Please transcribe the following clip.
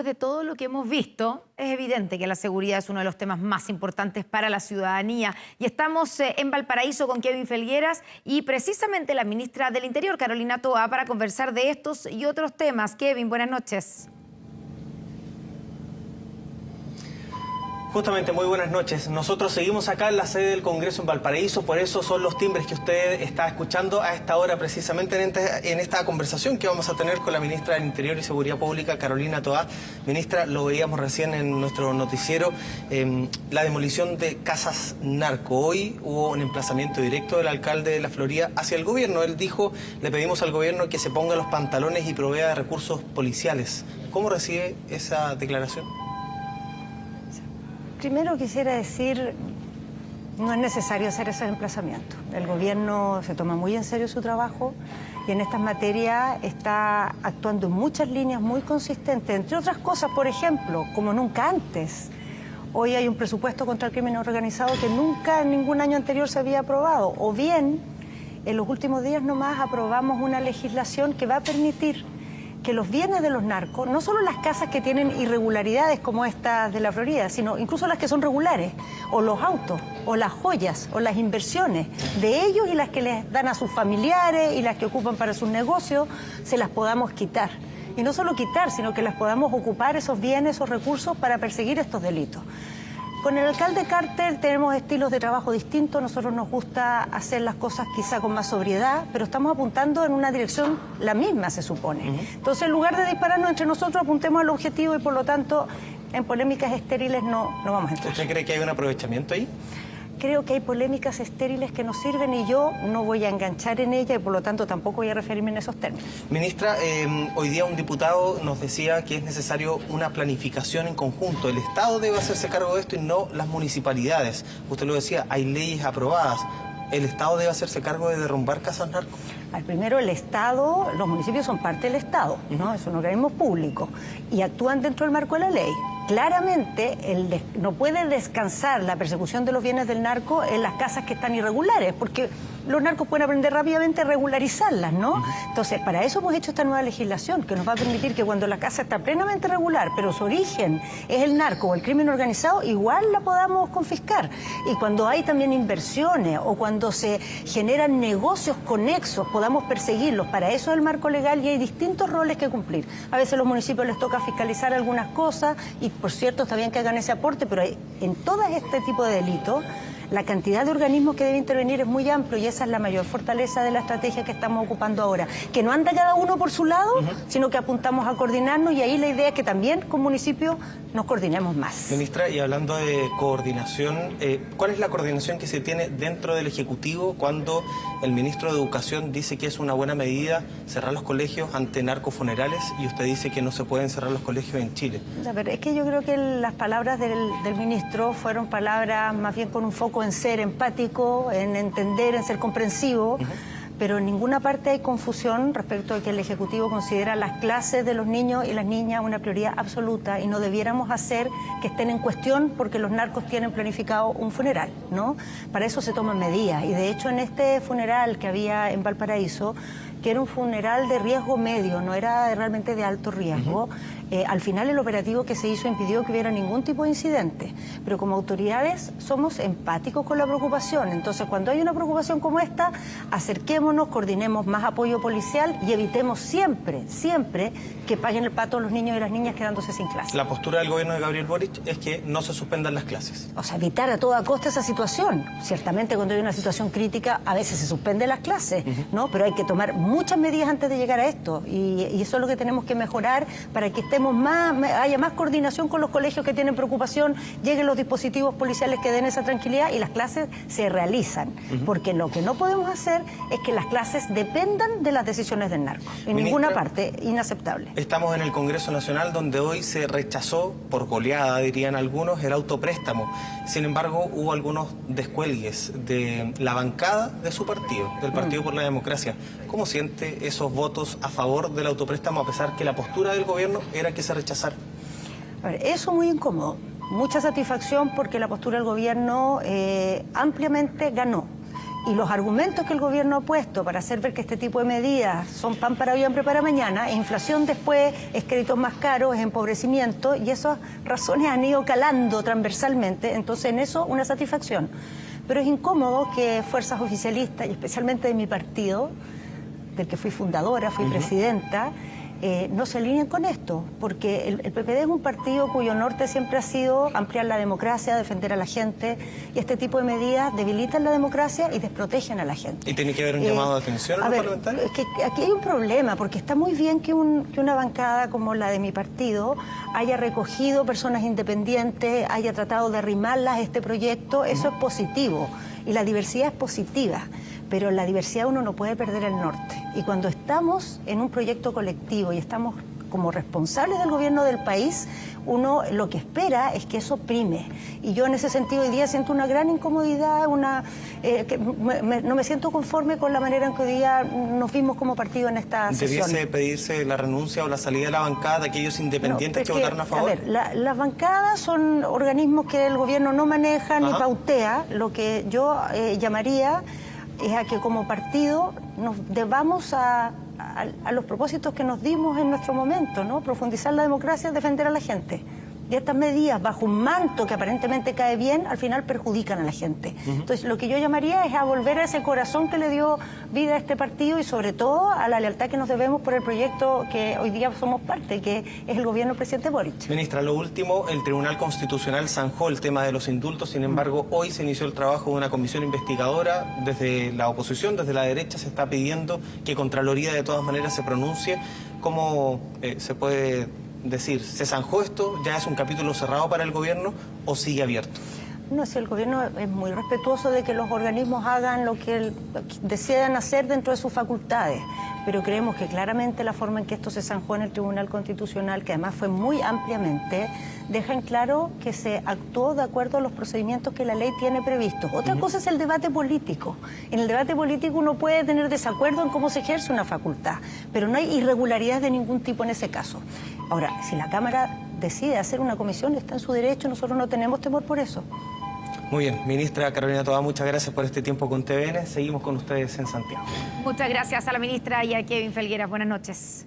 De todo lo que hemos visto, es evidente que la seguridad es uno de los temas más importantes para la ciudadanía. Y estamos en Valparaíso con Kevin Felgueras y precisamente la ministra del Interior, Carolina Toá, para conversar de estos y otros temas. Kevin, buenas noches. Justamente, muy buenas noches. Nosotros seguimos acá en la sede del Congreso en Valparaíso, por eso son los timbres que usted está escuchando a esta hora, precisamente en esta conversación que vamos a tener con la ministra del Interior y Seguridad Pública, Carolina Toá. Ministra, lo veíamos recién en nuestro noticiero, la demolición de casas narco. Hoy hubo un emplazamiento directo del alcalde de La Florida hacia el gobierno. Él dijo, le pedimos al gobierno que se ponga los pantalones y provea de recursos policiales. ¿Cómo recibe esa declaración? Primero quisiera decir, no es necesario hacer esos emplazamientos. El gobierno se toma muy en serio su trabajo y en estas materias está actuando en muchas líneas muy consistentes. Entre otras cosas, por ejemplo, como nunca antes. Hoy hay un presupuesto contra el crimen organizado que nunca en ningún año anterior se había aprobado. O bien, en los últimos días nomás aprobamos una legislación que va a permitir que los bienes de los narcos, no solo las casas que tienen irregularidades como estas de La Florida, sino incluso las que son regulares, o los autos, o las joyas, o las inversiones de ellos y las que les dan a sus familiares y las que ocupan para sus negocios, se las podamos quitar. Y no solo quitar, sino que las podamos ocupar esos bienes, esos recursos para perseguir estos delitos. Con el alcalde Carter tenemos estilos de trabajo distintos, nosotros nos gusta hacer las cosas quizá con más sobriedad, pero estamos apuntando en una dirección la misma, se supone. Entonces, en lugar de dispararnos entre nosotros, apuntemos al objetivo y por lo tanto, en polémicas estériles no vamos a entrar. ¿Usted cree que hay un aprovechamiento ahí? Creo que hay polémicas estériles que nos sirven y yo no voy a enganchar en ella y por lo tanto tampoco voy a referirme en esos términos. Ministra, hoy día un diputado nos decía que es necesario una planificación en conjunto. El Estado debe hacerse cargo de esto y no las municipalidades. Usted lo decía, hay leyes aprobadas. ¿El Estado debe hacerse cargo de derrumbar casas narcos? Primero, el Estado, los municipios son parte del Estado, ¿no? Es un organismo público y actúan dentro del marco de la ley. Claramente, no puede descansar la persecución de los bienes del narco en las casas que están irregulares, porque los narcos pueden aprender rápidamente a regularizarlas, ¿no? Entonces, para eso hemos hecho esta nueva legislación, que nos va a permitir que cuando la casa está plenamente regular, pero su origen es el narco o el crimen organizado, igual la podamos confiscar. Y cuando hay también inversiones o cuando se generan negocios conexos, podamos perseguirlos. Para eso es el marco legal y hay distintos roles que cumplir. A veces a los municipios les toca fiscalizar algunas cosas y, por cierto, está bien que hagan ese aporte, pero en todo este tipo de delitos, la cantidad de organismos que debe intervenir es muy amplio y esa es la mayor fortaleza de la estrategia que estamos ocupando ahora. Que no anda cada uno por su lado, sino que apuntamos a coordinarnos y ahí la idea es que también con municipios nos coordinemos más. Ministra, y hablando de coordinación, ¿cuál es la coordinación que se tiene dentro del Ejecutivo cuando el ministro de Educación dice que es una buena medida cerrar los colegios ante narcofunerales y usted dice que no se pueden cerrar los colegios en Chile? A ver, es que yo creo que las palabras del ministro fueron palabras más bien con un foco en ser empático, en entender, en ser comprensivo, pero en ninguna parte hay confusión respecto a que el Ejecutivo considera las clases de los niños y las niñas una prioridad absoluta y no debiéramos hacer que estén en cuestión porque los narcos tienen planificado un funeral, ¿no? Para eso se toman medidas y de hecho en este funeral que había en Valparaíso, que era un funeral de riesgo medio, no era realmente de alto riesgo, al final el operativo que se hizo impidió que hubiera ningún tipo de incidente, pero como autoridades somos empáticos con la preocupación, entonces cuando hay una preocupación como esta, acerquémonos, coordinemos más apoyo policial y evitemos siempre que paguen el pato los niños y las niñas quedándose sin clase. La postura del gobierno de Gabriel Boric es que no se suspendan las clases. O sea, evitar a toda costa esa situación. Ciertamente cuando hay una situación crítica a veces se suspenden las clases, ¿no? Pero hay que tomar muchas medidas antes de llegar a esto y eso es lo que tenemos que mejorar para que haya más coordinación con los colegios que tienen preocupación, lleguen los dispositivos policiales que den esa tranquilidad y las clases se realizan. Porque lo que no podemos hacer es que las clases dependan de las decisiones del narco. En ninguna parte, inaceptable. Estamos en el Congreso Nacional donde hoy se rechazó, por goleada dirían algunos, el autopréstamo. Sin embargo, hubo algunos descuelgues de la bancada de su partido, del Partido por la Democracia. ¿Cómo siente esos votos a favor del autopréstamo a pesar que la postura del gobierno era que se rechazara? A ver, eso muy incómodo. Mucha satisfacción porque la postura del gobierno ampliamente ganó. Y los argumentos que el gobierno ha puesto para hacer ver que este tipo de medidas son pan para hoy, hambre para mañana, es inflación después, es créditos más caros, es empobrecimiento, y esas razones han ido calando transversalmente, entonces en eso una satisfacción. Pero es incómodo que fuerzas oficialistas, y especialmente de mi partido, del que fui fundadora, fui presidenta, no se alineen con esto, porque el PPD es un partido cuyo norte siempre ha sido ampliar la democracia, defender a la gente, y este tipo de medidas debilitan la democracia y desprotegen a la gente. ¿Y tiene que haber un llamado de atención a los parlamentarios? Es que aquí hay un problema, porque está muy bien que una bancada como la de mi partido haya recogido personas independientes, haya tratado de arrimarlas a este proyecto, eso es positivo, y la diversidad es positiva. Pero la diversidad uno no puede perder el norte. Y cuando estamos en un proyecto colectivo y estamos como responsables del gobierno del país, uno lo que espera es que eso prime. Y yo en ese sentido hoy día siento una gran incomodidad, no me siento conforme con la manera en que hoy día nos vimos como partido en esta sesión. ¿Debiese pedirse la renuncia o la salida de la bancada de aquellos independientes que votaron a favor? A ver, las bancadas son organismos que el gobierno no maneja ni pautea. Lo que yo llamaría es a que como partido nos debamos a los propósitos que nos dimos en nuestro momento, ¿no? Profundizar la democracia, defender a la gente. Y estas medidas, bajo un manto que aparentemente cae bien, al final perjudican a la gente. Entonces, lo que yo llamaría es a volver a ese corazón que le dio vida a este partido y, sobre todo, a la lealtad que nos debemos por el proyecto que hoy día somos parte, que es el gobierno del presidente Boric. Ministra, lo último, el Tribunal Constitucional zanjó el tema de los indultos. Sin embargo, hoy se inició el trabajo de una comisión investigadora. Desde la oposición, desde la derecha, se está pidiendo que Contraloría de todas maneras se pronuncie. ¿Cómo se puede decir, se zanjó esto, ya es un capítulo cerrado para el gobierno o sigue abierto? No, si el gobierno es muy respetuoso de que los organismos hagan lo que decidan hacer dentro de sus facultades, pero creemos que claramente la forma en que esto se zanjó en el Tribunal Constitucional, que además fue muy ampliamente, deja en claro que se actuó de acuerdo a los procedimientos que la ley tiene previstos. Otra cosa es el debate político. En el debate político uno puede tener desacuerdo en cómo se ejerce una facultad, pero no hay irregularidades de ningún tipo en ese caso. Ahora, si la Cámara decide hacer una comisión, está en su derecho, nosotros no tenemos temor por eso. Muy bien, ministra Carolina Toá, muchas gracias por este tiempo con TVN. Seguimos con ustedes en Santiago. Muchas gracias a la ministra y a Kevin Felgueras. Buenas noches.